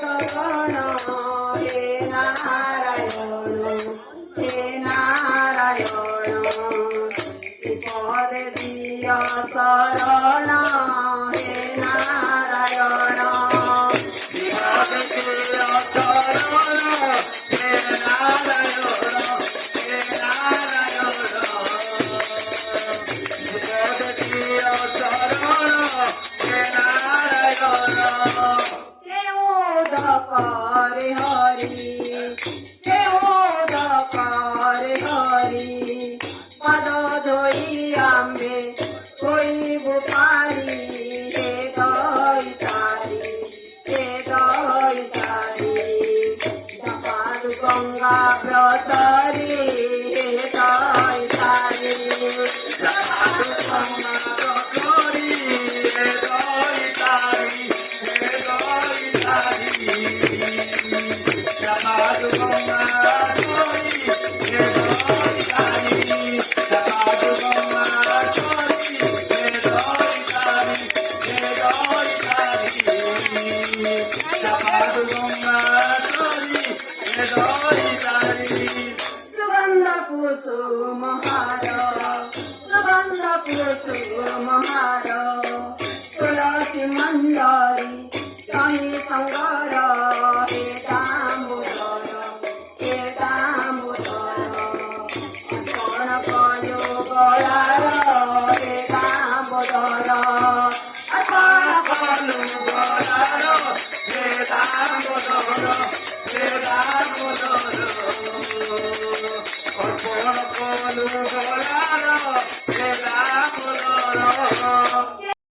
अवतरण हे नारायण श्रीपद दिया शरण हे नारायण श्रीपद दिया शरण हे नारायण श्रीपद दिया शरण हे नारायण करे हरि पद धोई आंबे कोई बुपारी हे दैतारी जपाद गंगा प्रसरी हे दैतारी जपाद गंगा प्रसरी हे दैतारी जपाद गंगा प्रसरी हे दैतारी जपाद गंगा प्रसरी हे दैतारी जपाद गंगा प्रसरी हे दैतारी सुगंध कुसुम हार